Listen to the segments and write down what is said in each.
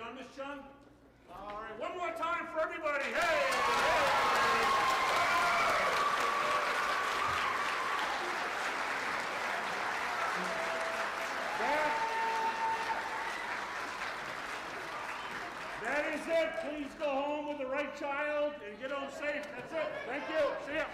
done, Miss Chung? All right, one more time for everybody. Hey! That is it. Please go home with the right child and get home safe. That's it. Thank you. See ya.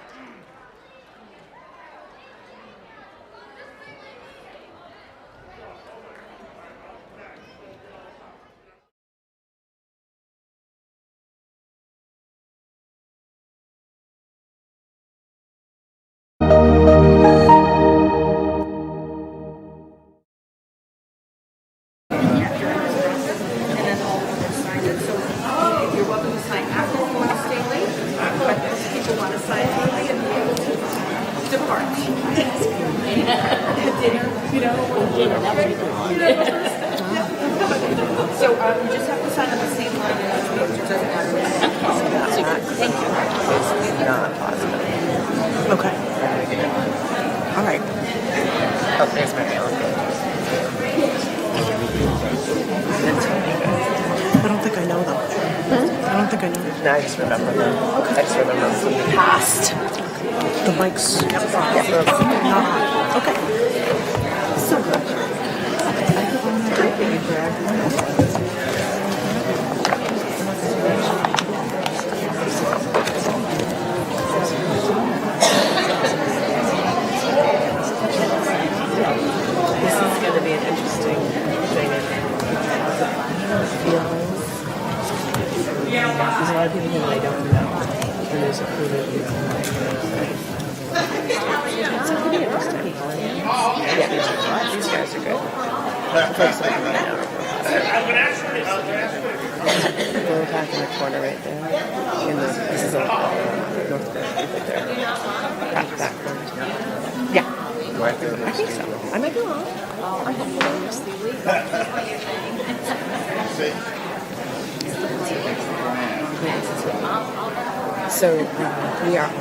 So you just have to sign on the same line as me, which doesn't matter. Thank you. It's not possible. Okay. All right. Oh, there's my mail. I don't think I know them. I don't think I know them. No, I just remember them. Okay. I just remember them from the past. The mics. Yep. Not okay. So good. This is going to be an interesting thing. There's a lot of people who I don't know. And there's a few that you don't know. It's going to be interesting. Yeah, these guys are good. Folks like right now. We're back in the corner right there. This is North Berwick right there. That corner. Yeah. I think so. I might be wrong. So we are on.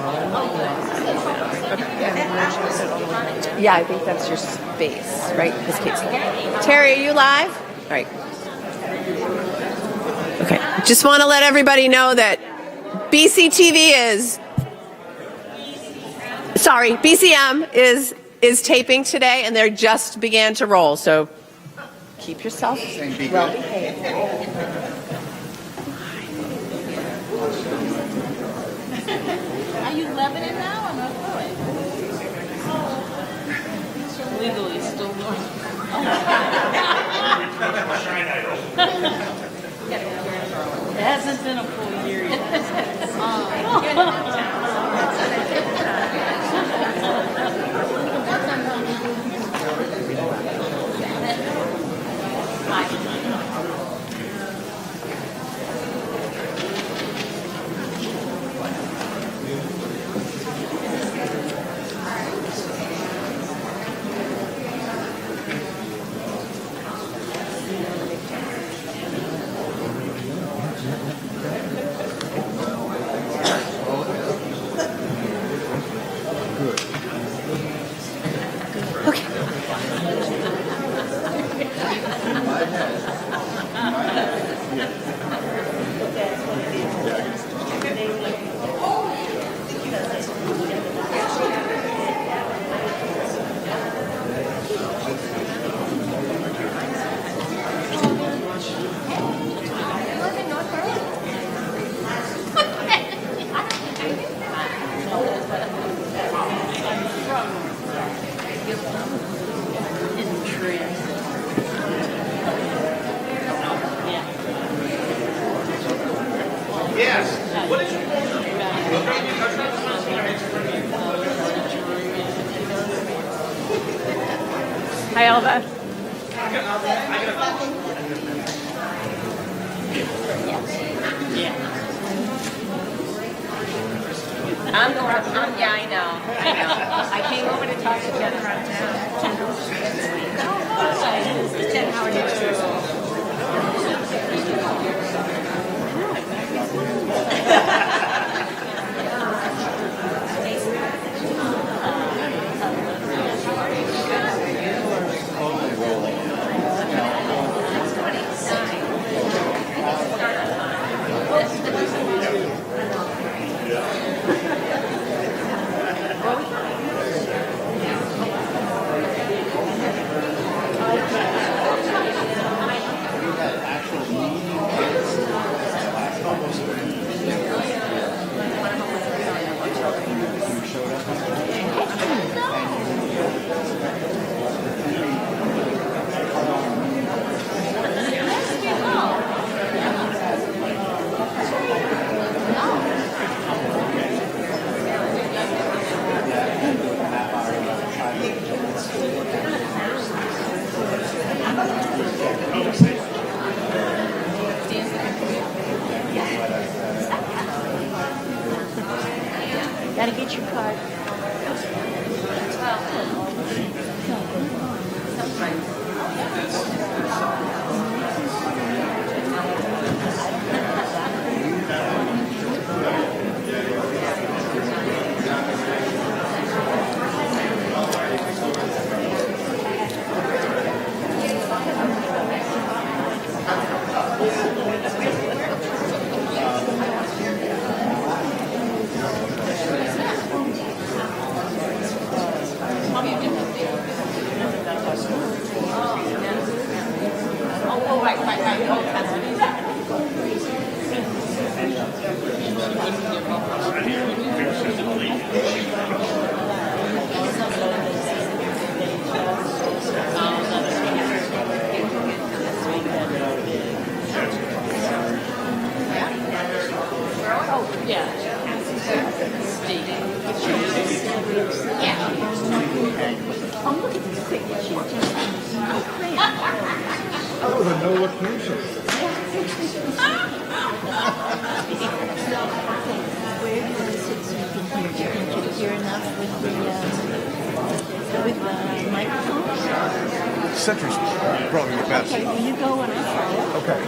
Yeah, I think that's your space, right? Because Kate's live. Terry, are you live? All right. Okay. Just want to let everybody know that BCM is taping today, and they just began to roll. So keep yourself well behaved. Are you Lebanon now or North Berwick? Legally still North. It hasn't been a full year yet. Hi, Elva. Yeah, I know. I came over to talk to Jen around town. Jen, how are you? I get your card? Oh, the no location. Hear enough with the microphone? Center's probably the best. Okay, well, you go and I follow. Okay.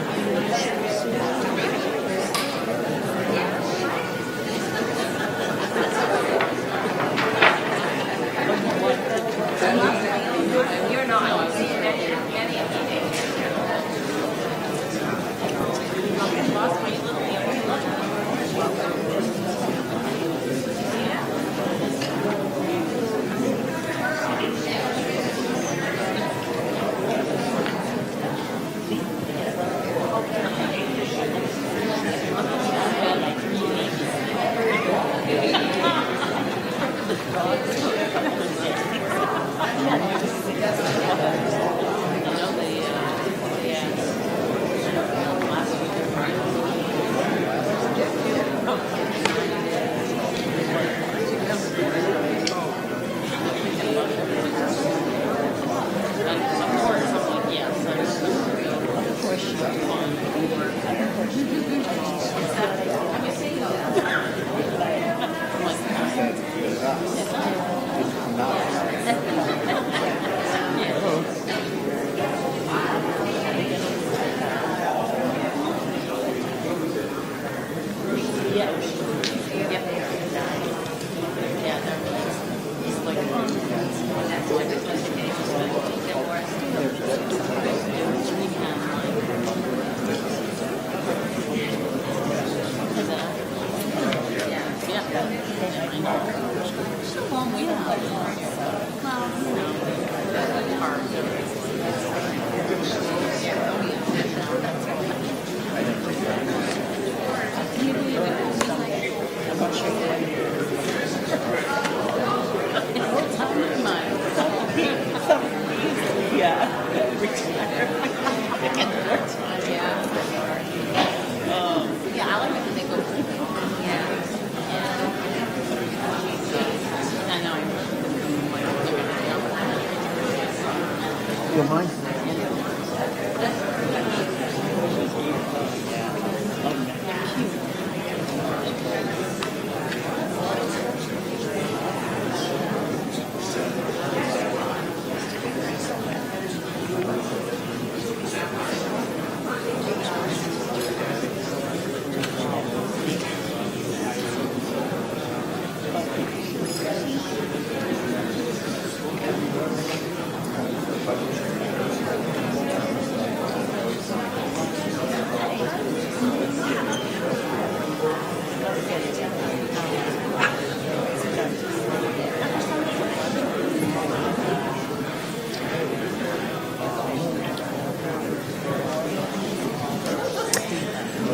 You don't mind?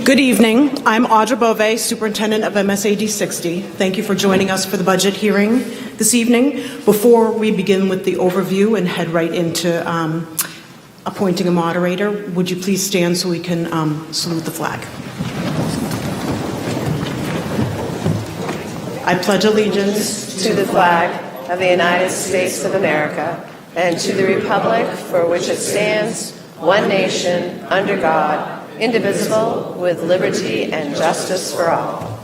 Good evening. I'm Audra Bove, Superintendent of MSAD 60. Thank you for joining us for the budget hearing this evening. Before we begin with the overview and head right into appointing a moderator, would you please stand so we can salute the flag? I pledge allegiance to the flag of the United States of America and to the republic for which it stands, one nation, under God, indivisible, with liberty and justice for all.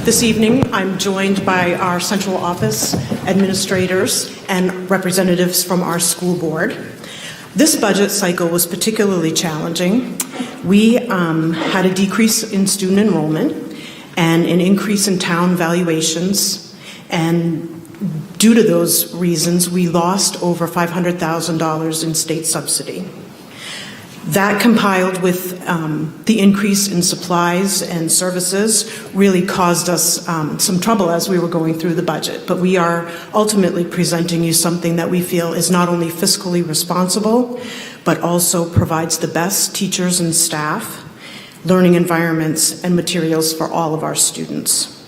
This evening, I'm joined by our central office administrators and representatives from our school board. This budget cycle was particularly challenging. We had a decrease in student enrollment and an increase in town valuations, and due to those reasons, we lost over $500,000 in state subsidy. That, compiled with the increase in supplies and services, really caused us some trouble as we were going through the budget. But we are ultimately presenting you something that we feel is not only fiscally responsible, but also provides the best teachers and staff, learning environments, and materials for all of our students.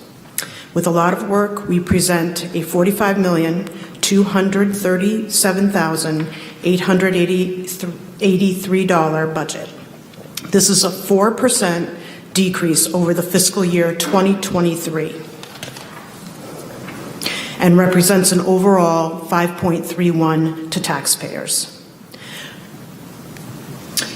With a lot of work, we present a $45,237,883 budget. This is a 4% decrease over the fiscal year 2023 and represents an overall 5.31 to taxpayers.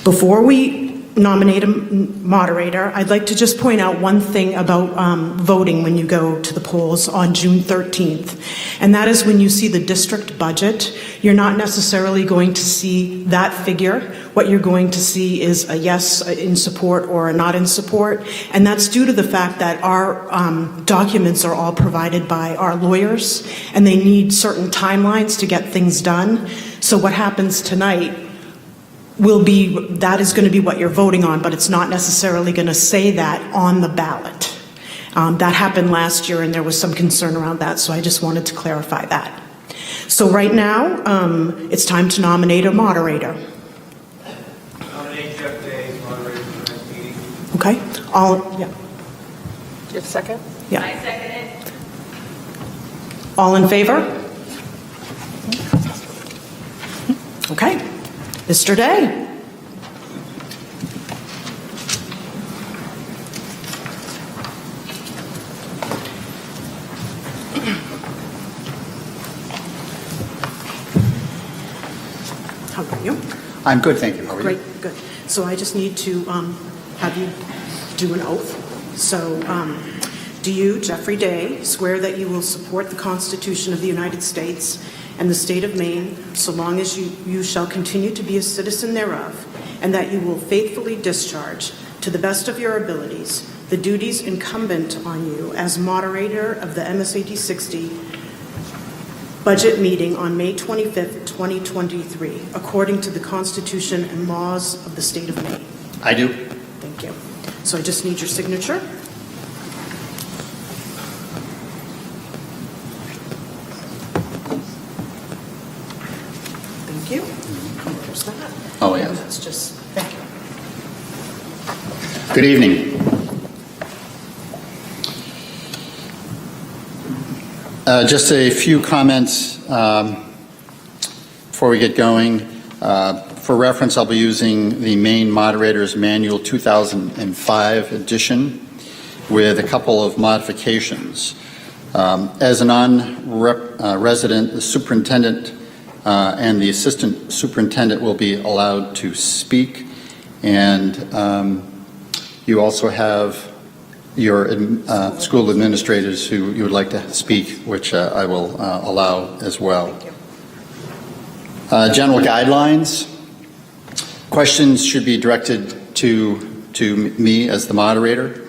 Before we nominate a moderator, I'd like to just point out one thing about voting when you go to the polls on June 13th, and that is when you see the district budget, you're not necessarily going to see that figure. What you're going to see is a yes in support or a not in support, and that's due to the fact that our documents are all provided by our lawyers, and they need certain timelines to get things done. So what happens tonight that is going to be what you're voting on, but it's not necessarily going to say that on the ballot. That happened last year, and there was some concern around that, so I just wanted to clarify that. So right now, it's time to nominate a moderator. Nominate Jeff Day as moderator for the next meeting. Okay? Do you have a second? Yeah. I second it. All in favor? Okay. Mr. Day. How are you? I'm good, thank you. How are you? Great, good. So I just need to have you do an oath. So do you, Jeffrey Day, swear that you will support the Constitution of the United States and the state of Maine, so long as you shall continue to be a citizen thereof, and that you will faithfully discharge, to the best of your abilities, the duties incumbent on you as moderator of the MSAD 60 budget meeting on May 25th, 2023, according to the Constitution and laws of the state of Maine? I do. Thank you. So I just need your signature. Thank you. There's that. Oh, yeah. That's just, thank you. Good evening. Just a few comments before we get going. For reference, I'll be using the Maine Moderator's Manual 2005 edition with a couple of modifications. As a non-resident, the superintendent and the assistant superintendent will be allowed to speak, and you also have your school administrators who you would like to speak, which I will allow as well. General guidelines. Questions should be directed to me as the moderator.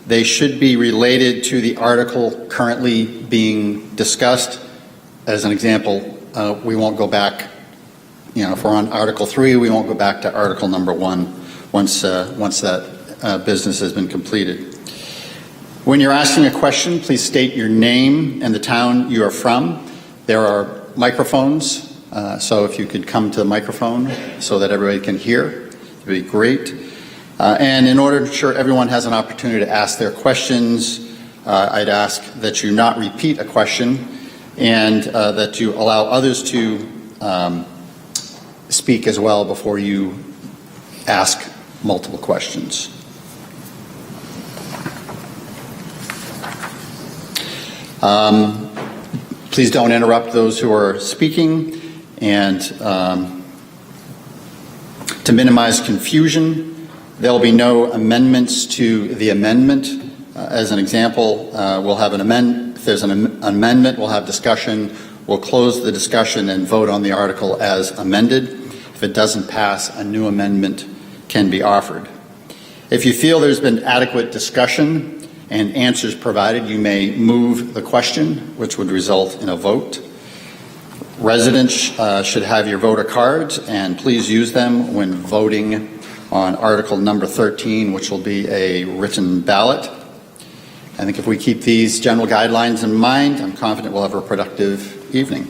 They should be related to the article currently being discussed. As an example, we won't go back, if we're on Article 3, we won't go back to Article number 1 once that business has been completed. When you're asking a question, please state your name and the town you are from. There are microphones, so if you could come to the microphone so that everybody can hear, it would be great. And in order to ensure everyone has an opportunity to ask their questions, I'd ask that you not repeat a question and that you allow others to speak as well before you ask multiple questions. Please don't interrupt those who are speaking, and to minimize confusion, there will be no amendments to the amendment. As an example, we'll have if there's an amendment, we'll have discussion. We'll close the discussion and vote on the article as amended. If it doesn't pass, a new amendment can be offered. If you feel there's been adequate discussion and answers provided, you may move the question, which would result in a vote. Residents should have your voter cards, and please use them when voting on Article number 13, which will be a written ballot. I think if we keep these general guidelines in mind, I'm confident we'll have a productive evening.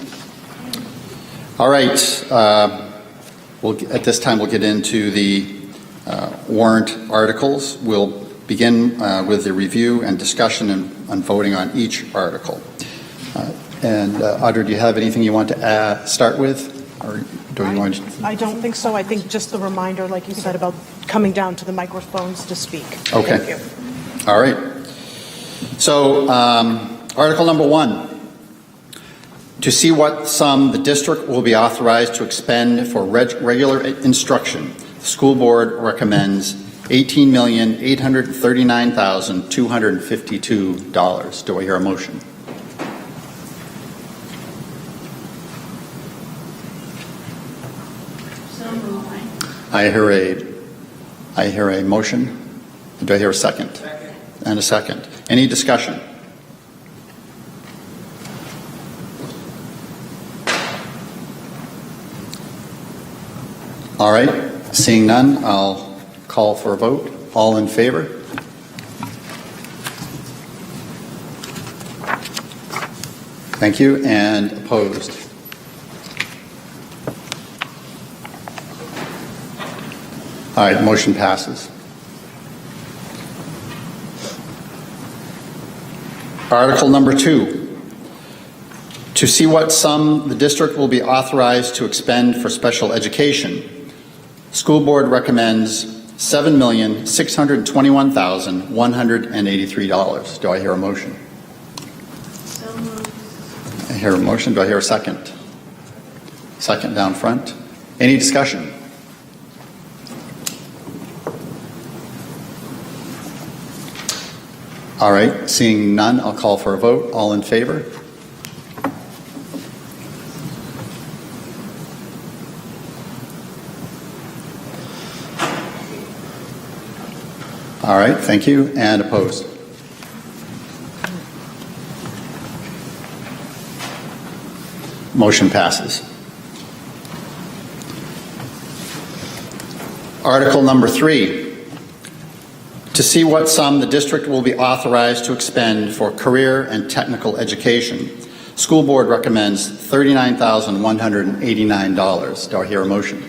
All right. At this time, we'll get into the warrant articles. We'll begin with the review and discussion and voting on each article. Audrey, do you have anything you want to start with? Or do you want to... I don't think so. I think just the reminder, like you said, about coming down to the microphones to speak. Okay. Thank you. All right. So, Article number 1. To see what sum the district will be authorized to expend for regular instruction, the school board recommends $18,839,252. Do I hear a motion? I hear a motion. Do I hear a second? Second. And a second. Any discussion? All right. Seeing none, I'll call for a vote. All in favor? Thank you. And opposed? All right, motion passes. Article number 2. To see what sum the district will be authorized to expend for special education. School board recommends $7,621,183. Do I hear a motion? So moved. I hear a motion. Do I hear a second? Second down front. Any discussion? All right, seeing none, I'll call for a vote. All in favor? All right, thank you. And opposed? Motion passes. Article number 3. To see what sum the district will be authorized to expend for career and technical education. School board recommends $39,189. Do I hear a motion?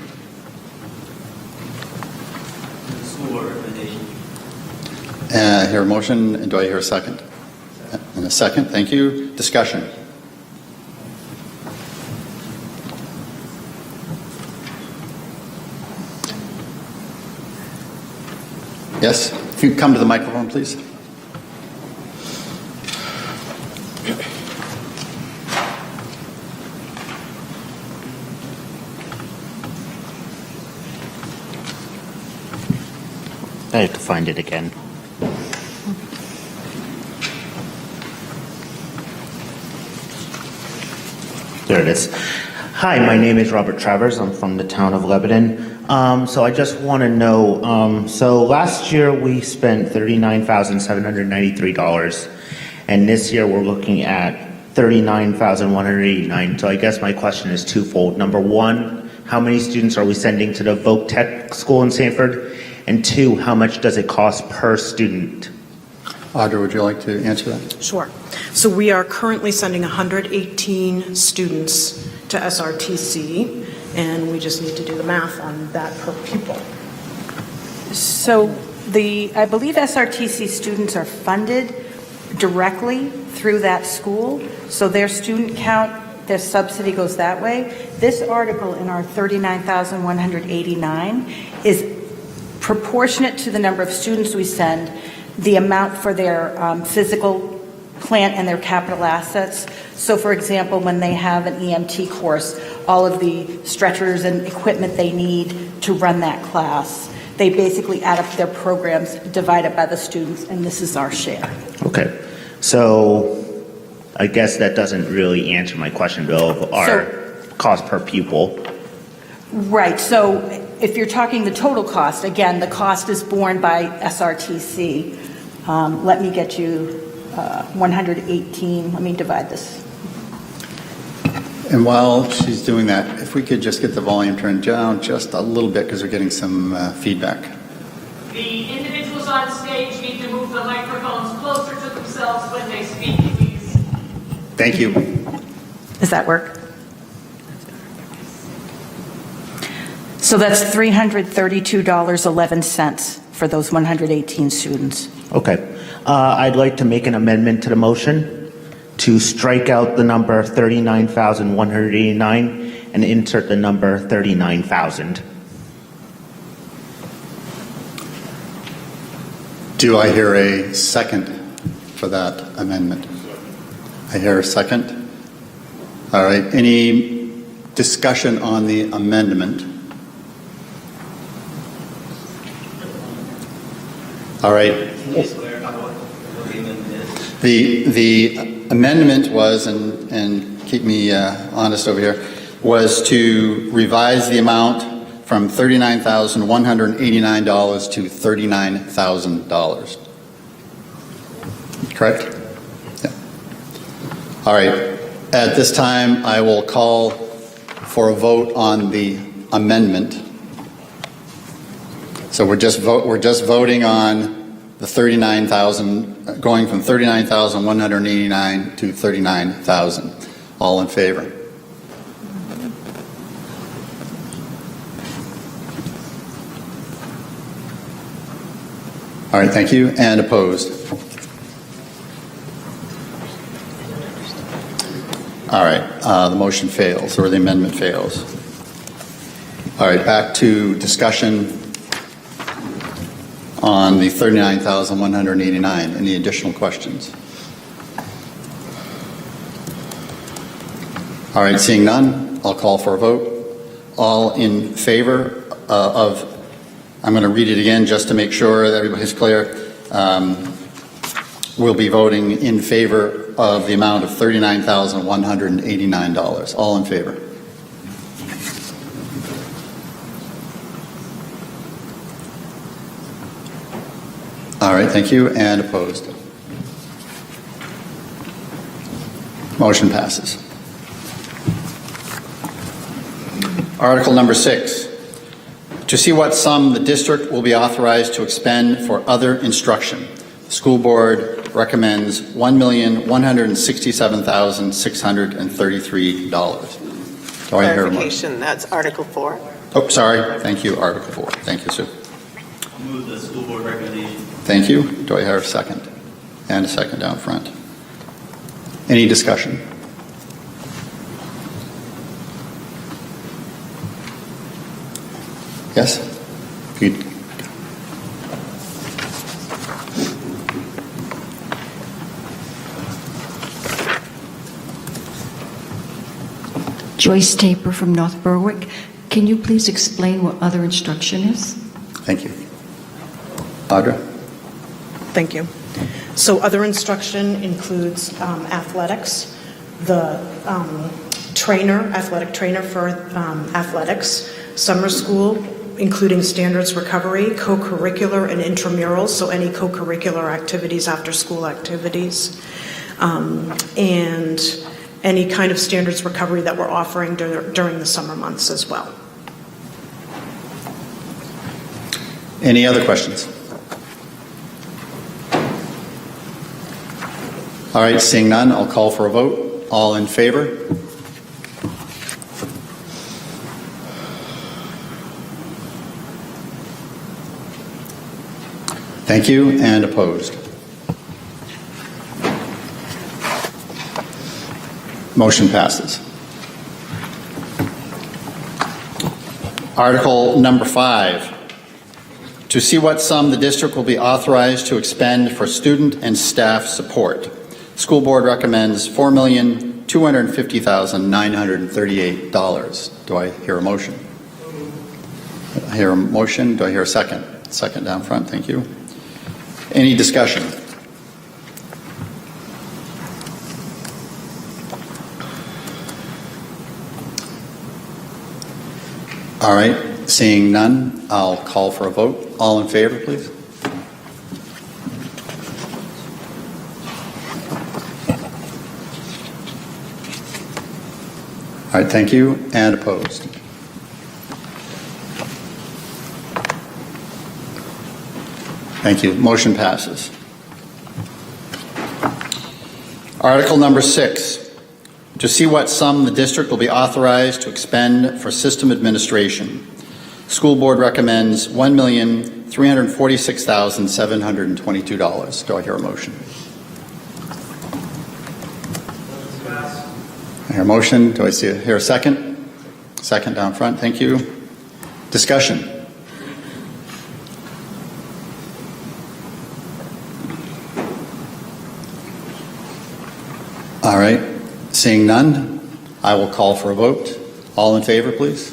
School board recommendation. I hear a motion, and do I hear a second? And a second, thank you. Discussion. Yes, if you come to the microphone, please. I have to find it again. There it is. Hi, my name is Robert Travers. I'm from the town of Lebanon. So I just want to know, so last year we spent $39,793, and this year we're looking at $39,189. So I guess my question is twofold. Number one, how many students are we sending to the Voc Tech School in Sanford? And two, how much does it cost per student? Audrey, would you like to answer that? Sure. So we are currently sending 118 students to SRTC, and we just need to do the math on that per pupil. So I believe SRTC students are funded directly through that school, so their student count, their subsidy goes that way. This article in our 39,189 is proportionate to the number of students we send, the amount for their physical plant and their capital assets. So for example, when they have an EMT course, all of the stretchers and equipment they need to run that class, They basically add up their programs, divide it by the students, and this is our share. Okay. So I guess that doesn't really answer my question, though, of our cost per pupil. Right, so if you're talking the total cost, again, the cost is borne by SRTC. Let me get you 118, let me divide this. And while she's doing that, if we could just get the volume turned down just a little bit because we're getting some feedback. The individuals on stage need to move the microphones closer to themselves when they speak, please. Thank you. Does that work? So that's $332.11 for those 118 students. Okay. I'd like to make an amendment to the motion to strike out the number 39,189 and insert the number 39,000. Do I hear a second for that amendment? I hear a second. All right. Any discussion on the amendment? All right. The amendment was, and keep me honest over here, was to revise the amount from $39,189 to $39,000. Correct? Yeah. All right. At this time, I will call for a vote on the amendment. So we're just voting on the 39,000, going from 39,189 to 39,000. All in favor? All right, thank you. And opposed? All right, the motion fails, or the amendment fails. All right, back to discussion on the 39,189. Any additional questions? All right, seeing none, I'll call for a vote. All in favor of, I'm going to read it again just to make sure that everybody's clear. We'll be voting in favor of the amount of $39,189. All in favor? All right, thank you. And opposed? Motion passes. Article number 6. To see what sum the district will be authorized to expend for other instruction. The school board recommends $1,167,633. Do I hear a motion? Clarification, that's Article 4. Oh, sorry. Thank you. Article 4. Thank you, Sue. I'll move the school board recommendation. Thank you. Do I hear a second? And a second down front. Any discussion? Yes? Good. Joyce Taper from North Berwick. Can you please explain what other instruction is? Thank you. Audra? Thank you. So other instruction includes athletics, the athletic trainer for athletics, summer school, including standards recovery, co-curricular and intramurals, so any co-curricular activities, after school activities, and any kind of standards recovery that we're offering during the summer months as well. Any other questions? All right, seeing none, I'll call for a vote. All in favor? Thank you. And opposed? Motion passes. Article number 5. To see what sum the district will be authorized to expend for student and staff support. School board recommends $4,250,938. Do I hear a motion? I hear a motion. Do I hear a second? Second down front. Thank you. Any discussion? All right. Seeing none, I'll call for a vote. All in favor, please. All right. Thank you. And opposed? Thank you. Motion passes. Article number 6. To see what sum the district will be authorized to expend for system administration. School board recommends $1,346,722. Do I hear a motion? I hear a motion. Do I hear a second? Second down front. Thank you. Discussion. All right. Seeing none, I will call for a vote. All in favor, please.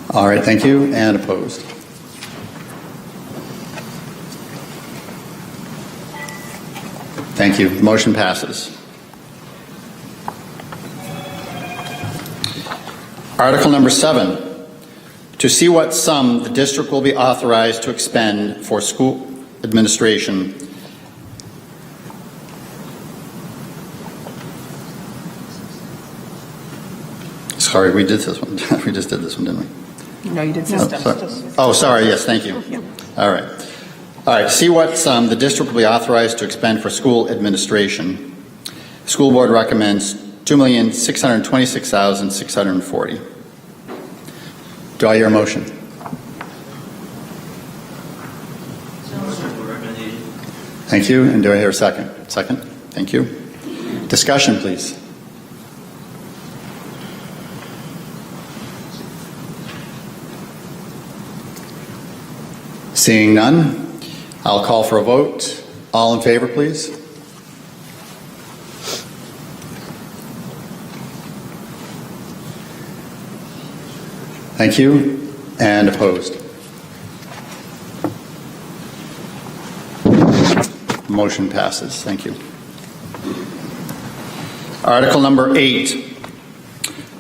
All right, thank you. And opposed? Thank you. The motion passes. Article number 7. To see what sum the district will be authorized to expend for school administration. Sorry, we did this one. We just did this one, didn't we? No, you did systems. Sorry. Yes, thank you. Yeah. All right. All right. See what sum the district will be authorized to expend for school administration. School board recommends $2,626,640. Do I hear a motion? Thank you. And do I hear a second? Second. Thank you. Discussion, please. Seeing none, I'll call for a vote. All in favor, please. Thank you. And opposed? Motion passes. Thank you. Article number 8.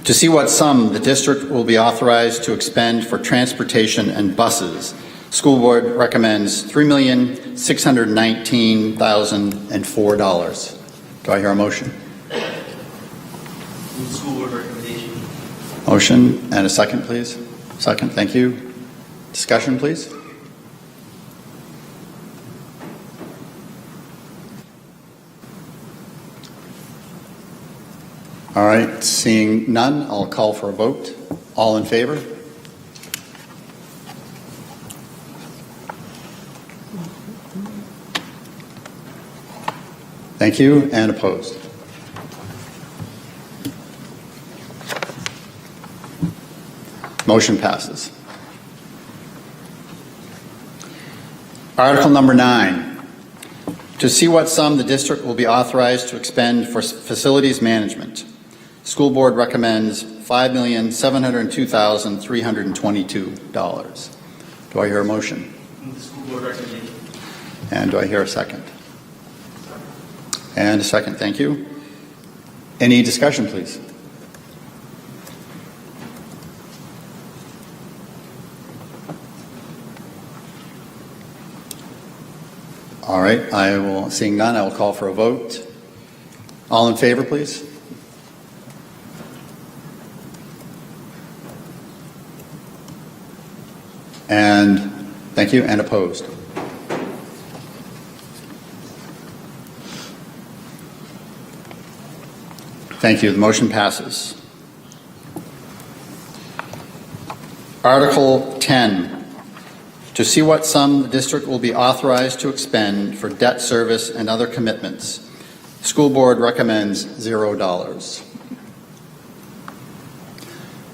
To see what sum the district will be authorized to expend for transportation and buses. School board recommends $3,619,004. Do I hear a motion? School board recommendation. Motion and a second, please. Second, thank you. Discussion, please. All right, seeing none, I'll call for a vote. All in favor? Thank you, and opposed? Motion passes. Article number 9. To see what sum the district will be authorized to expend for facilities management. School board recommends $5,702,322. Do I hear a motion? Move the school board recommendation. And do I hear a second? And a second, thank you. Any discussion, please? All right, seeing none, I will call for a vote. All in favor, please? And thank you, and opposed? Thank you. The motion passes. Article 10. To see what sum the district will be authorized to expend for debt service and other commitments. School board recommends $0.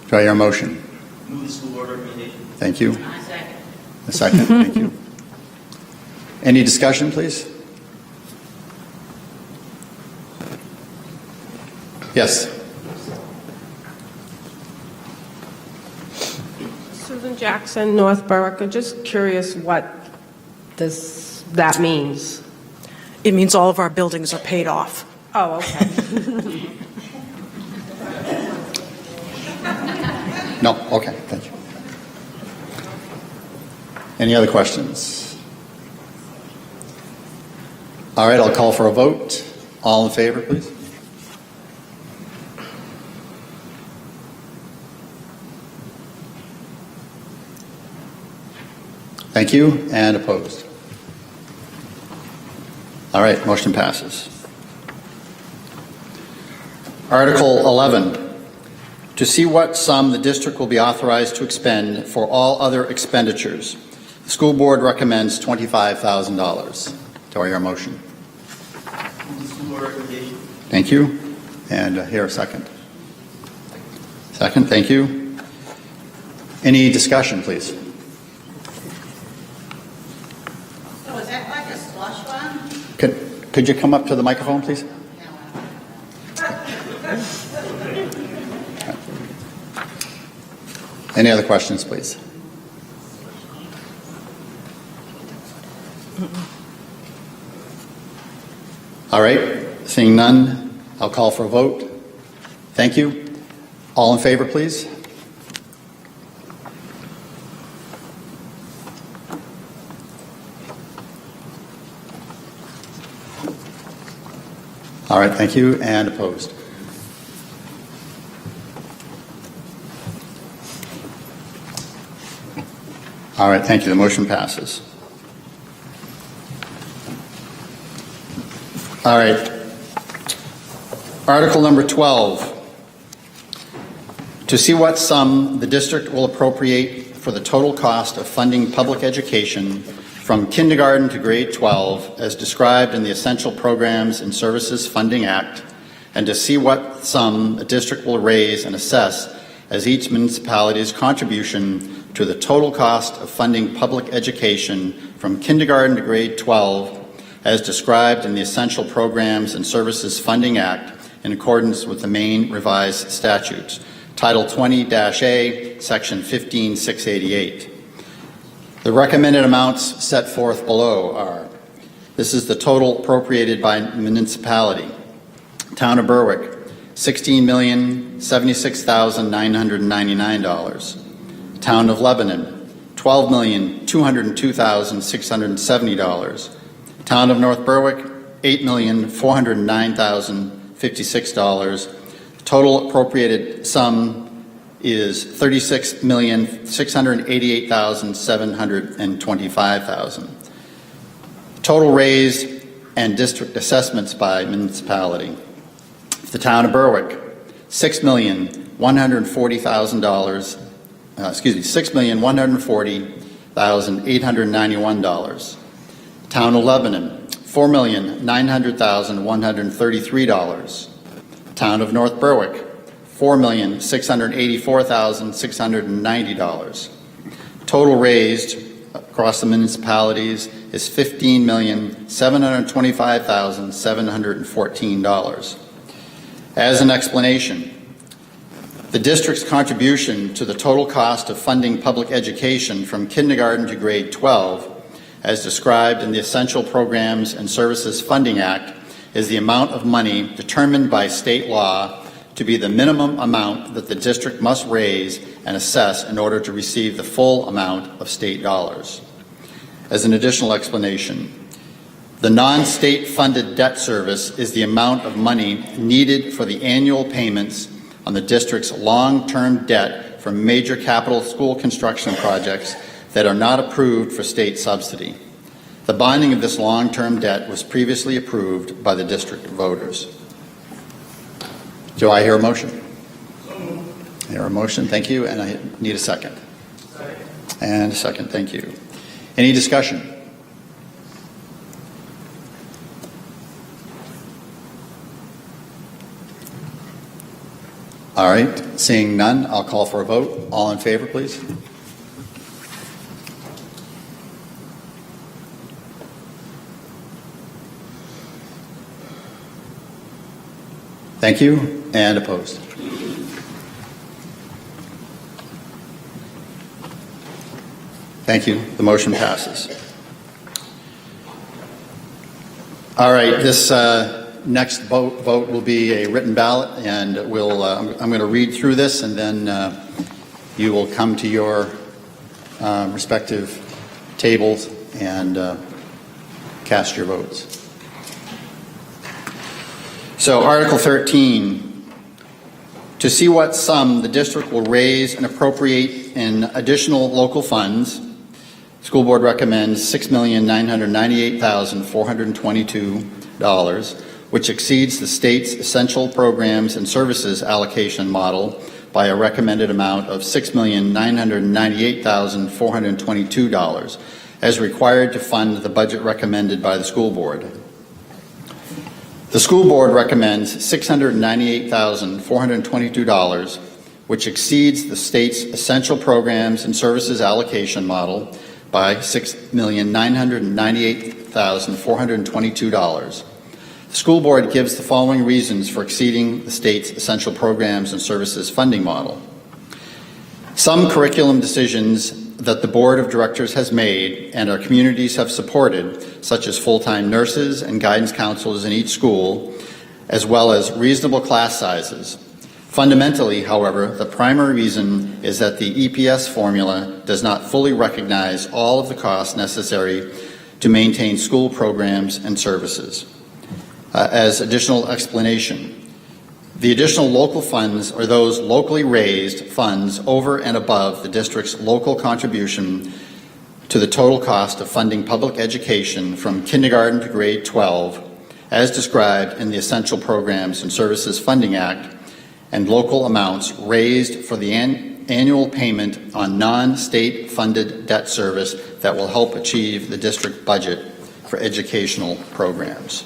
Do I hear a motion? Move the school board recommendation. Thank you. I second. A second. Thank you. Any discussion, please? Yes. Susan Jackson, North Berwick. I'm just curious what that means. It means all of our buildings are paid off. Oh, okay. No? Okay, thank you. Any other questions? All right, I'll call for a vote. All in favor, please. Thank you. And opposed? All right, motion passes. Article 11. To see what sum the district will be authorized to expend for all other expenditures. The school board recommends $25,000. Do I hear a motion? Thank you. And here a second. Second, thank you. Any discussion, please? So is that like a slush fund? Could you come up to the microphone, please? Any other questions, please? All right, seeing none, I'll call for a vote. Thank you. All in favor, please. All right, thank you. And opposed? All right, thank you. The motion passes. All right. Article number 12. To see what sum the district will appropriate for the total cost of funding public education from kindergarten to grade 12 as described in the Essential Programs and Services Funding Act, and to see what sum the district will raise and assess as each municipality's contribution to the total cost of funding public education from kindergarten to grade 12 as described in the Essential Programs and Services Funding Act in accordance with the Maine Revised Statutes, Title 20-A, Section 15688. The recommended amounts set forth below are, this is the total appropriated by municipality. Town of Berwick, $16,076,999. Town of Lebanon, $12,202,670. Town of North Berwick, $8,409,056. Total appropriated sum is $36,688,725. Total raised and district assessments by municipality. The Town of Berwick, $6,140,891. Town of Lebanon, $4,900,133. Town of North Berwick, $4,684,690. Total raised across the municipalities is $15,725,714. As an explanation, the district's contribution to the total cost of funding public education from kindergarten to grade 12, as described in the Essential Programs and Services Funding Act, is the amount of money determined by state law to be the minimum amount that the district must raise and assess in order to receive the full amount of state dollars. As an additional explanation, the non-state funded debt service is the amount of money needed for the annual payments on the district's long-term debt for major capital school construction projects that are not approved for state subsidy. The bonding of this long-term debt was previously approved by the district voters. Do I hear a motion? I hear a motion, thank you, and I need a second. And a second, thank you. Any discussion? All right, seeing none, I'll call for a vote. All in favor, please. Thank you. And opposed? Thank you. The motion passes. All right, this next vote will be a written ballot, and I'm going to read through this, and then you will come to your respective tables and cast your votes. So, Article 13. To see what sum the district will raise and appropriate in additional local funds, School Board recommends $6,998,422, which exceeds the state's essential programs and services allocation model by a recommended amount of $6,998,422, as required to fund the budget recommended by the School Board. The School Board recommends $698,422, which exceeds the state's essential programs and services allocation model by $6,998,422. The School Board gives the following reasons for exceeding the state's essential programs and services funding model. Some curriculum decisions that the Board of Directors has made and our communities have supported, such as full-time nurses and guidance counselors in each school, as well as reasonable class sizes. Fundamentally, however, the primary reason is that the EPS formula does not fully recognize all of the costs necessary to maintain school programs and services. As additional explanation, the additional local funds are those locally raised funds over and above the district's local contribution to the total cost of funding public education from kindergarten to grade 12, as described in the Essential Programs and Services Funding Act, and local amounts raised for the annual payment on non-state funded debt service that will help achieve the district budget for educational programs.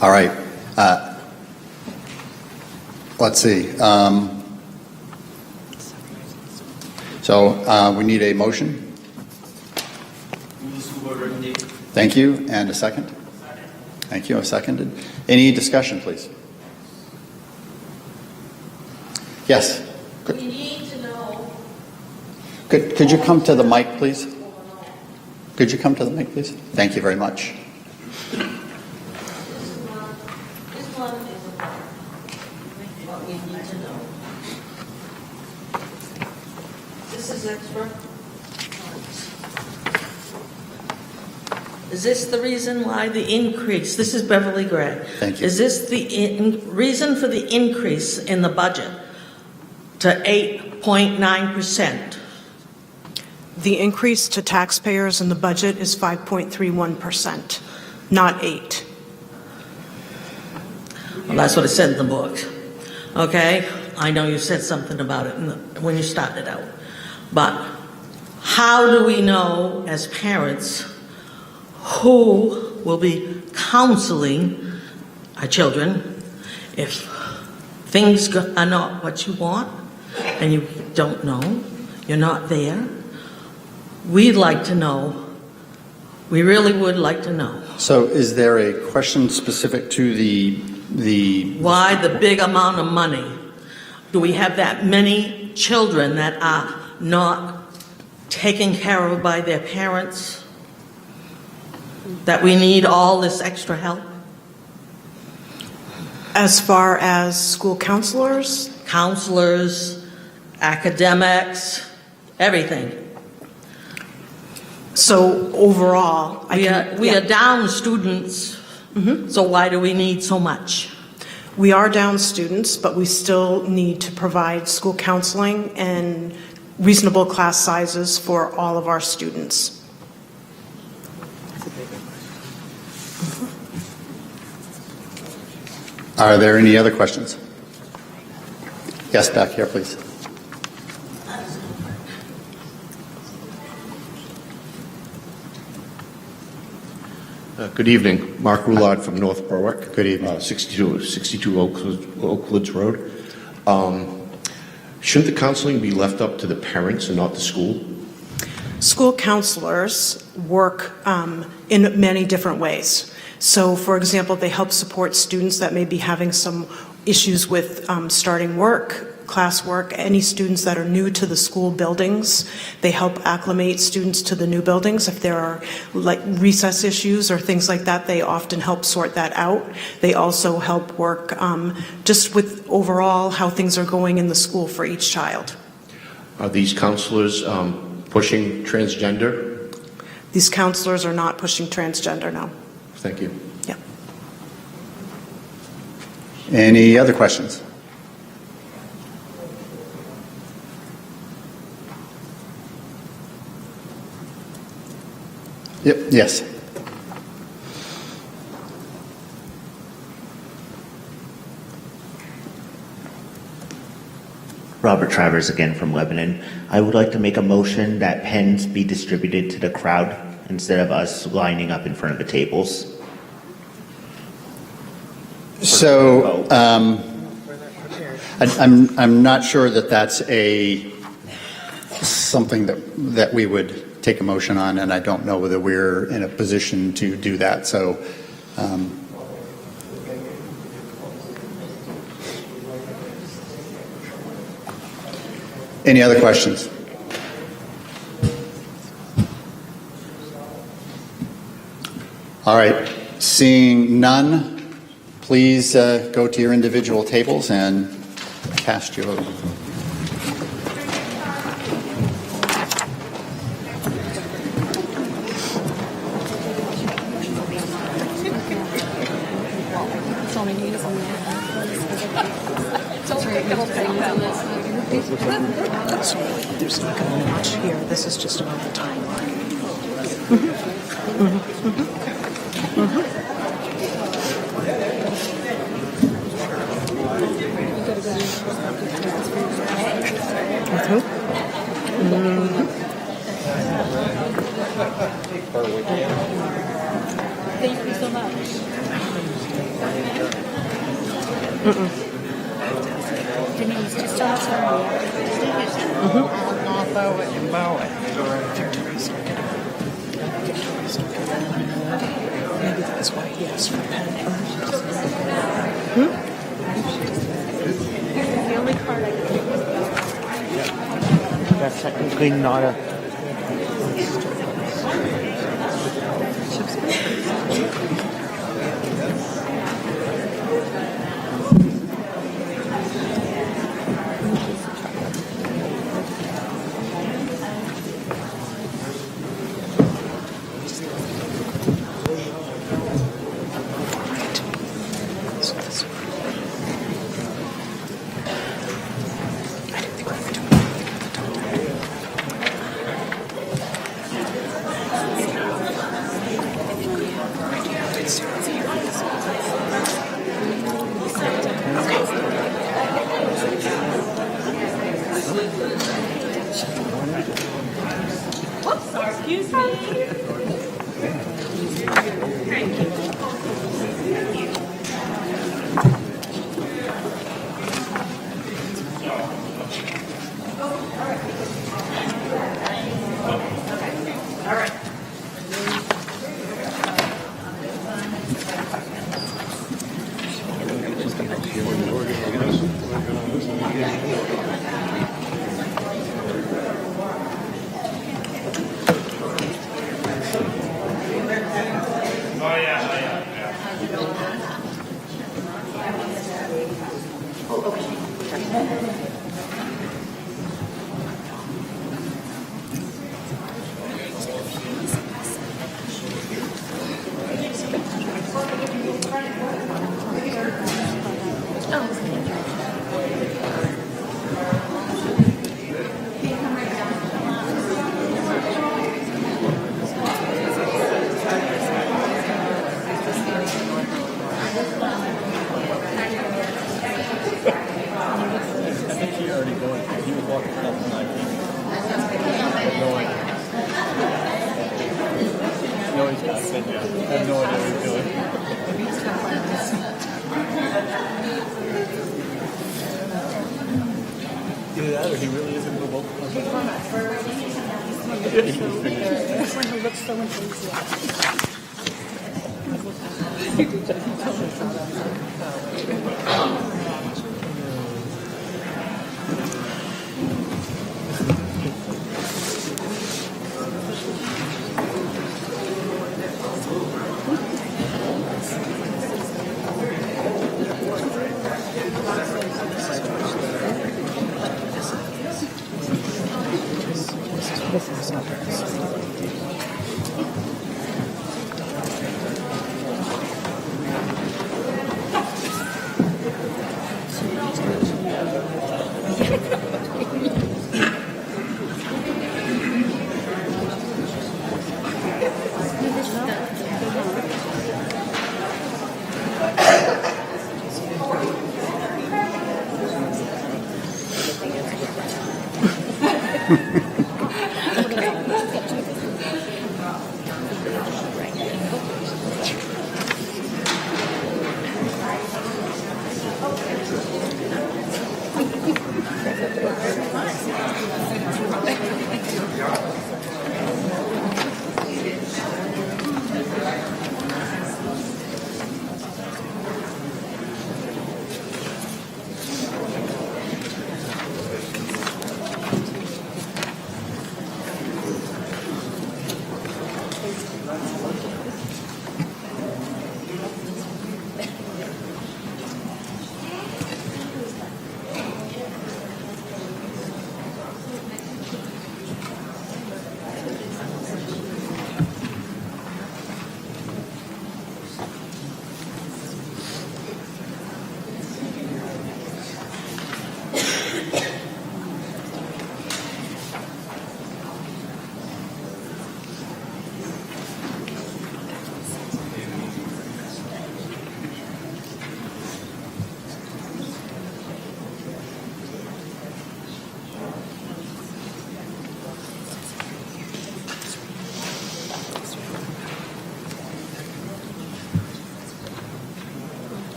All right. Let's see. So we need a motion. Move the school board recommendation. Thank you. And a second? Second. Thank you. A seconded. Any discussion, please? Yes. We need to know. Could you come to the mic, please? Could you come to the mic, please? Thank you very much. This one is what we need to know. This is extra. Is this the reason why the increase? This is Beverly Gray. Thank you. Is this the reason for the increase in the budget to 8.9%? The increase to taxpayers in the budget is 5.31%, not 8. Well, that's what it said in the book. Okay? I know you said something about it when you started out. But how do we know as parents who will be counseling our children if things are not what you want and you don't know, you're not there? We'd like to know. We really would like to know. So is there a question specific to the Why the big amount of money? Do we have that many children that are not taken care of by their parents? That we need all this extra help? As far as school counselors? Counselors, academics, everything. So overall, We are down students, so why do we need so much? We are down students, but we still need to provide school counseling and reasonable class sizes for all of our students. Are there any other questions? Yes, back here, please. Good evening. Mark Roulard from North Berwick. Good evening. 62 Oakwoods Road. Shouldn't the counseling be left up to the parents and not the school? School counselors work in many different ways. So, for example, they help support students that may be having some issues with starting work, classwork, any students that are new to the school buildings. They help acclimate students to the new buildings. If there are like recess issues or things like that, they often help sort that out. They also help work just with overall how things are going in the school for each child. Are these counselors pushing transgender? These counselors are not pushing transgender, no. Thank you. Yeah. Any other questions? Yep, yes. Robert Travers again from Lebanon. I would like to make a motion that pens be distributed to the crowd instead of us lining up in front of the tables. So I'm not sure that that's something that we would take a motion on, and I don't know whether we're in a position to do that. So any other questions? All right, seeing none, please go to your individual tables and cast your vote. So there's not going to be much here. This is just about the timeline. Thank you so much. Denise, just tell us North Berwick and Berwick. Maybe that's why he asked for a pen first. the only card I can think of. That's technically not a... Excuse me.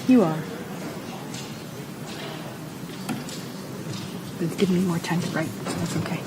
You are. It's giving me more time to write, so that's okay.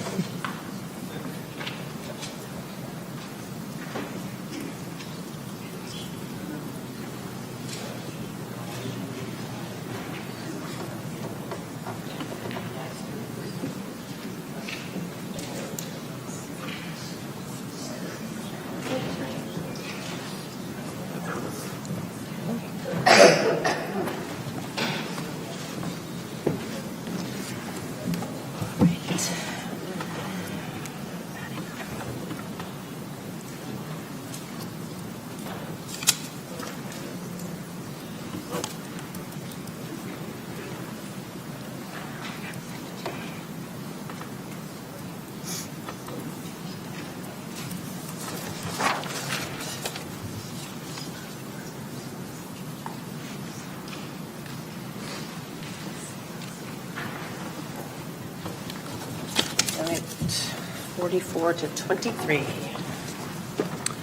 All right, 44 to 23. You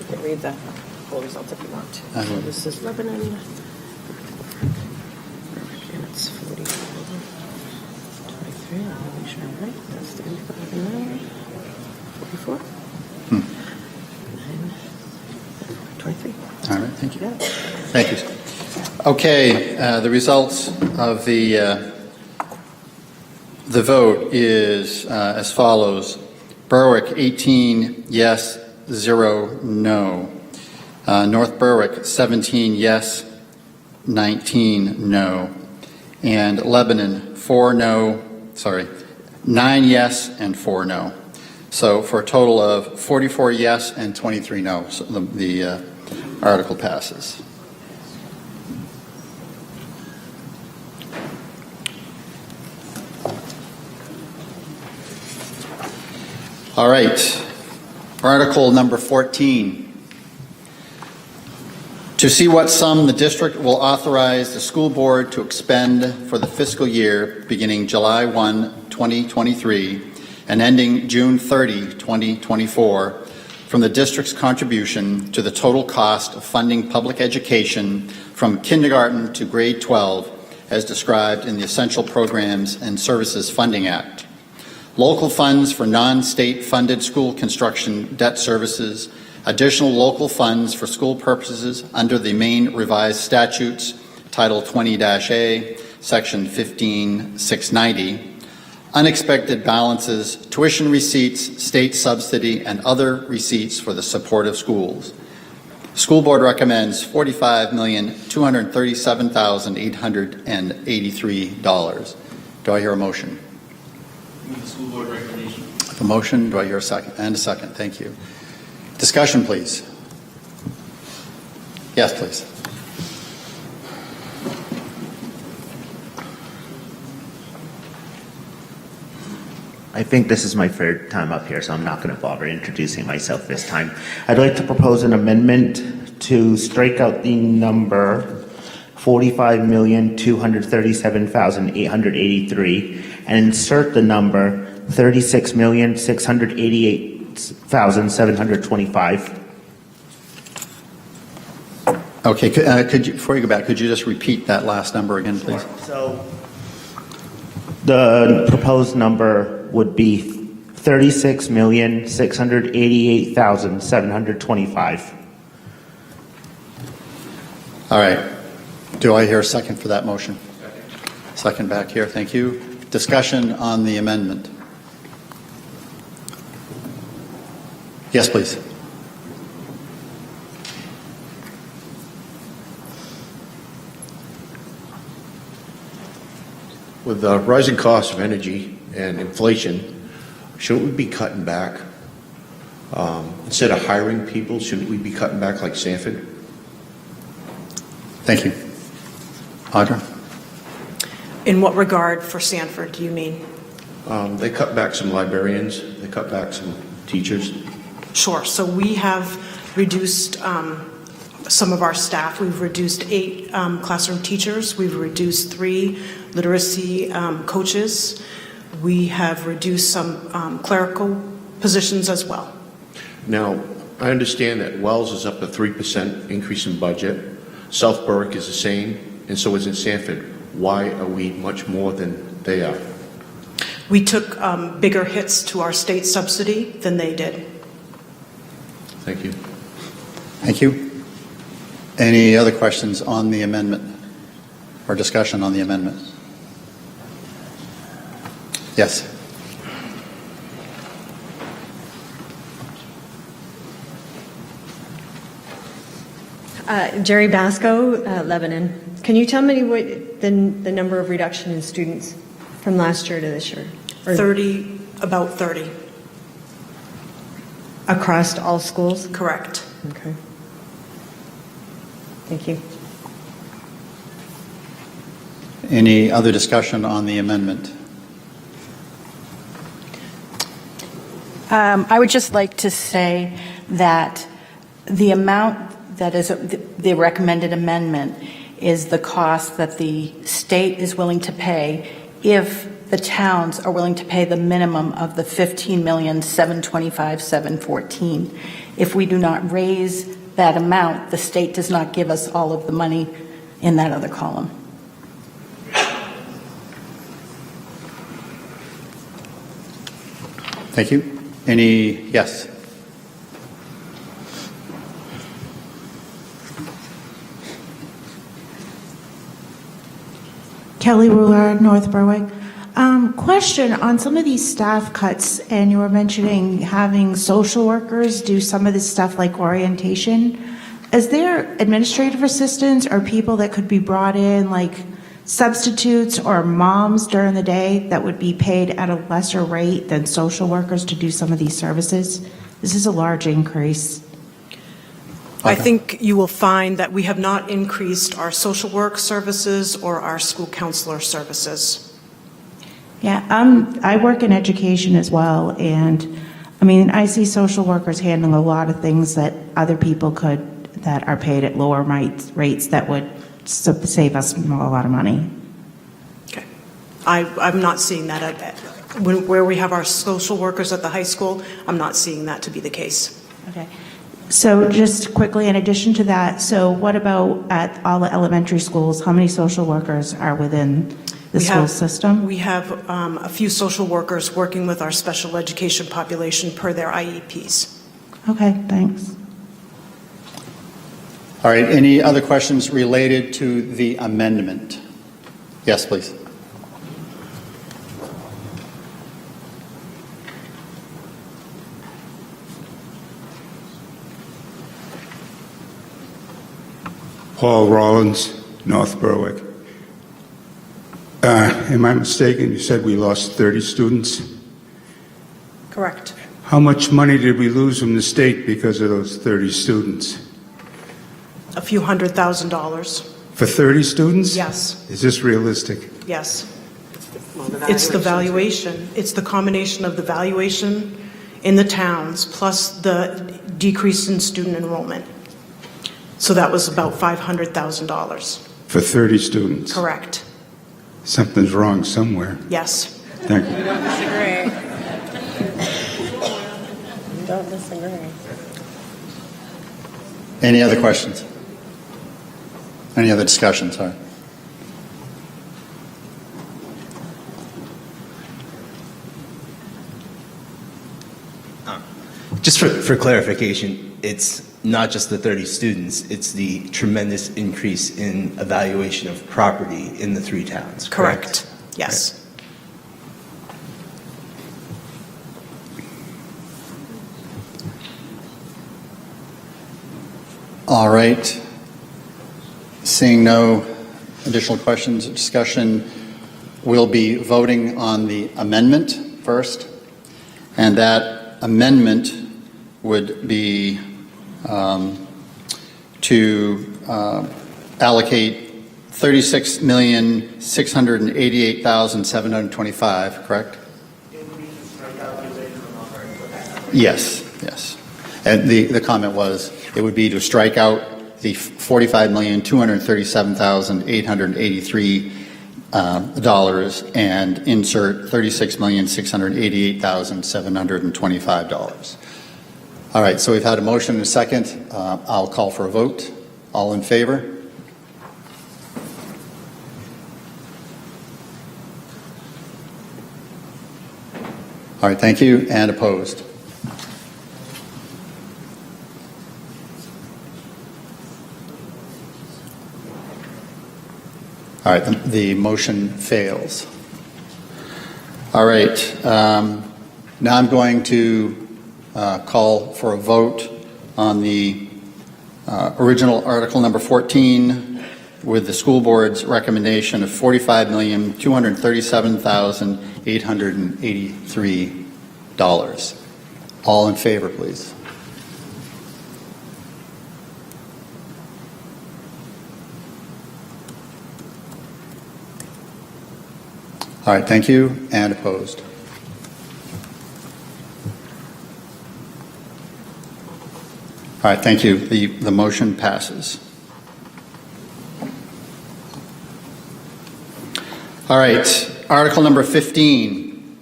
can read the full results if you want. I So will. this is Lebanon. And it's 44 to 23. I'll make sure I'm right. That's 35 and 9. 44. 23. All right, thank you. Thank you. Okay, the results of the vote is as follows. Berwick, 18 yes, 0 no. North Berwick, 17 yes, 19 no. And Lebanon, 9 yes and 4 no. So for a total of 44 yes and 23 no. So the article passes. All right. Article number 14. To see what sum the district will authorize the school board to expend for the fiscal year beginning July 1, 2023 and ending June 30, 2024 from the district's contribution to the total cost of funding public education from kindergarten to grade 12 as described in the Essential Programs and Services Funding Act. Local funds for non-state funded school construction debt services, additional local funds for school purposes under the Maine Revised Statutes, Title 20-A, Section 15690, unexpected balances, tuition receipts, state subsidy, and other receipts for the support of schools. School Board recommends $45,237,883. Do I hear a motion? Move the school board recommendation. A motion. Do I hear a second? And a second. Thank you. Discussion, please. Yes, please. I think this is my third time up here, so I'm not going to bother introducing myself this time. I'd like to propose an amendment to strike out the number $45,237,883 and insert the number $36,688,725. Okay, could you, before you go back, could you just repeat that last number again, please? So the proposed number would be $36,688,725. All right. Do I hear a second for that motion? Second back here. Thank you. Discussion on the amendment. Yes, please. With the rising cost of energy and inflation, shouldn't we be cutting back? Instead of hiring people, shouldn't we be cutting back like Sanford? Thank you. Audra? In what regard for Sanford do you mean? They cut back some librarians. They cut back some teachers. Sure. So we have reduced some of our staff. We've reduced 8 classroom teachers. We've reduced 3 literacy coaches. We have reduced some clerical positions as well. Now, I understand that Wells is up a 3% increase in budget. South Berwick is the same, and so is in Sanford. Why are we much more than they are? We took bigger hits to our state subsidy than they did. Thank you. Thank you. Any other questions on the amendment or discussion on the amendment? Yes. Jerry Basco, Lebanon. Can you tell me what the number of reduction in students from last year to this year? Or 30, about 30. Across all schools? Correct. Okay. Thank you. Any other discussion on the amendment? I would just like to say that the amount that is the recommended amendment is the cost that the state is willing to pay if the towns are willing to pay the minimum of the $15,725,714. If we do not raise that amount, the state does not give us all of the money in that other column. Thank you. Any, yes? Kelly Ruler, North Berwick. Question on some of these staff cuts, and you were mentioning having social workers do some of this stuff like orientation. Is there administrative assistants or people that could be brought in, like substitutes or moms during the day that would be paid at a lesser rate than social workers to do some of these services? This is a large increase. I think you will find that we have not increased our social work services or our school counselor services. Yeah, I work in education as well, and I mean, I see social workers handling a lot of things that other people that are paid at lower rates that would save us a lot of money. Okay. I'm not seeing that where we have our social workers at the high school. I'm not seeing that to be the case. Okay. So just quickly, in addition to that, so what about at all the elementary schools? How many social workers are within the school system? We have a few social workers working with our special education population per their IEPs. Okay, thanks. All right, any other questions related to the amendment? Yes, please. Paul Rollins, North Berwick. Am I mistaken? You said we lost 30 students? Correct. How much money did we lose from the state because of those 30 students? A few $100,000. For 30 students? Yes. Is this realistic? Yes. It's the valuation. It's the combination of the valuation in the towns plus the decrease in student enrollment. So that was about $500,000. For 30 students? Correct. Something's wrong somewhere. Yes. Thank you. We don't disagree. We don't disagree. Any other questions? Any other discussion? Sorry. Just for clarification, it's not just the 30 students, it's the tremendous increase in evaluation of property in the 3 towns, correct? Yes. All right. Seeing no additional questions or discussion, we'll be voting on the amendment first, and that amendment would be to allocate $36,688,725, correct? Yes, yes. And the comment was it would be to strike out the $45,237,883 and insert $36,688,725. All right, so we've had a motion and a second. I'll call for a vote. All in favor? All right, thank you. And opposed? All right, the motion fails. All right, now I'm going to call for a vote on the original article number 14 with the school board's recommendation of $45,237,883. All in favor, please. All right, thank you. And opposed? All right, thank you. The motion passes. All right, article number 15.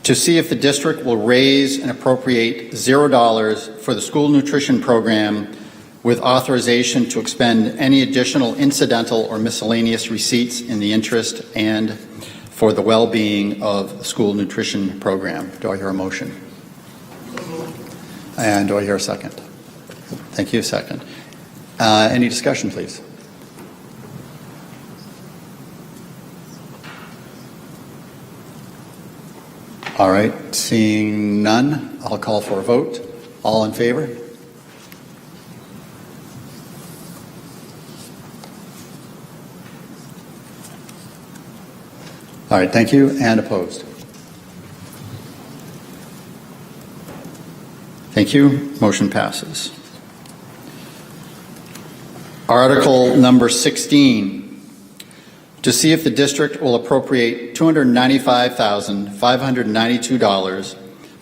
To see if the district will raise and appropriate $0 for the school nutrition program with authorization to expend any additional incidental or miscellaneous receipts in the interest and for the well-being of the school nutrition program. Do I hear a motion? And do I hear a second? Thank you, second. Any discussion, please? All right, seeing none, I'll call for a vote. All in favor? All right, thank you. And opposed? Thank you. Motion passes. Article number 16. To see if the district will appropriate $295,592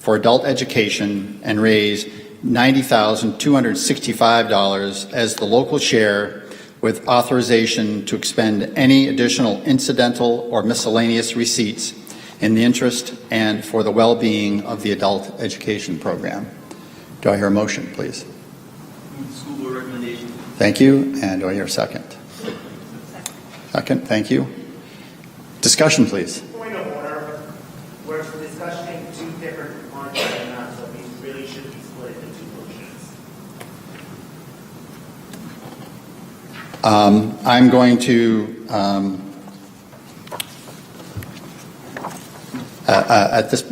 for adult education and raise $90,265 as the local share, with authorization to expend any additional incidental or miscellaneous receipts in the interest and for the well-being of the adult education program. Do I hear a motion, please? School board recommendation. Thank you. And do I hear a second? Second. Thank you. Discussion, please. Point of order. We're discussing two different monetary amounts, so we really should be split into two motions. I'm going to, at this,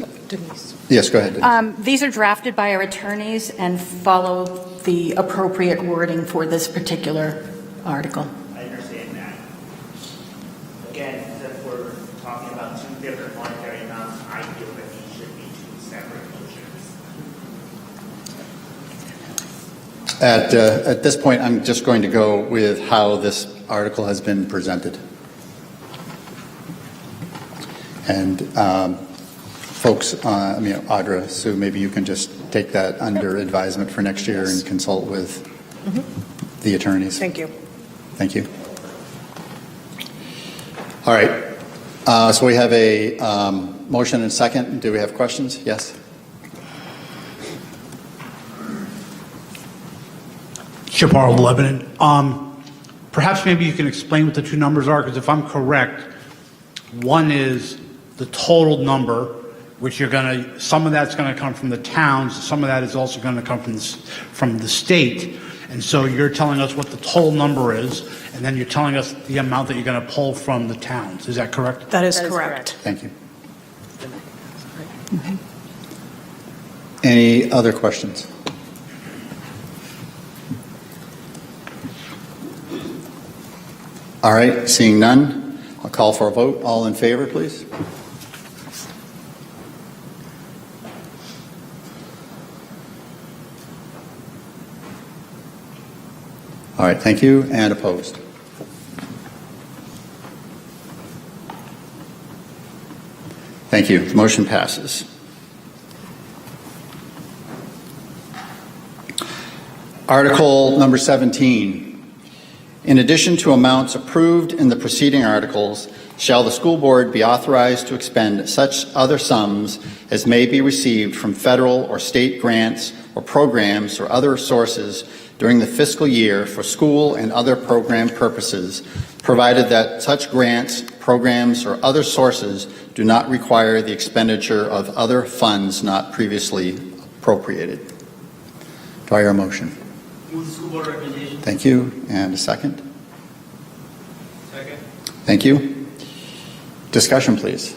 yes, go ahead. These are drafted by our attorneys and follow the appropriate wording for this particular article. I understand that. Again, since we're talking about two different monetary amounts, I feel that these should be two separate motions. At this point, I'm just going to go with how this article has been presented. And folks, Audra, Sue, maybe you can just take that under advisement for next year and consult with the attorneys. Thank you. Thank you. All right. So we have a motion and second. Do we have questions? Yes. Chaparral, Lebanon. Perhaps maybe you can explain what the two numbers are, because if I'm correct, one is the total number, which some of that's going to come from the towns, some of that is also going to come from the state. And so you're telling us what the total number is, and then you're telling us the amount that you're going to pull from the towns. Is that correct? That is correct. Thank you. Any other questions? All right, seeing none, I'll call for a vote. All in favor, please. All right, thank you. And opposed? Thank you. The motion passes. Article number 17. In addition to amounts approved in the preceding articles, shall the school board be authorized to expend such other sums as may be received from federal or state grants or programs or other sources during the fiscal year for school and other program purposes, provided that such grants, programs, or other sources do not require the expenditure of other funds not previously appropriated. Do I hear a motion? Move the school board recommendation. Thank you. And a second? Second. Thank you. Discussion, please.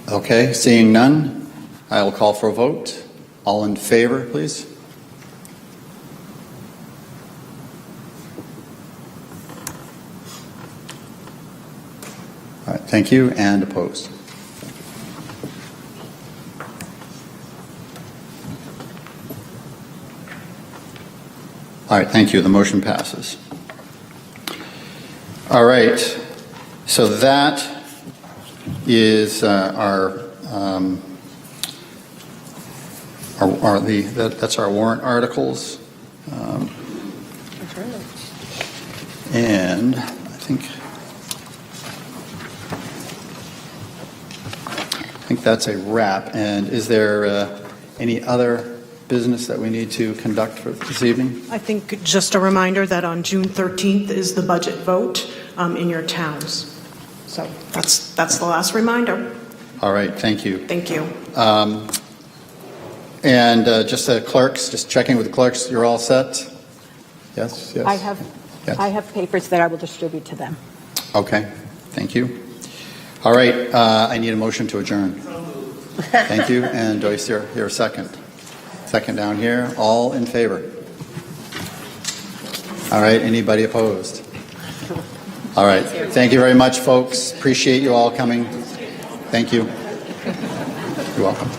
Okay, seeing none, I will call for a vote. All in favor, please. All right, thank you. And opposed? All right, thank you. The motion passes. All right, so that is that's our warrant articles. And I think that's a wrap. And is there any other business that we need to conduct for this evening? I think just a reminder that on June 13th is the budget vote in your towns. So that's the last reminder. All right, thank you. Thank you. And just the clerks, just checking with the clerks, you're all set? Yes, yes. I have papers that I will distribute to them. Okay, thank you. All right, I need a motion to adjourn. Thank you, and do I hear a second? Second down here, all in favor? All right, anybody opposed? All right, thank you very much, folks. Appreciate you all coming. Thank you. You're welcome.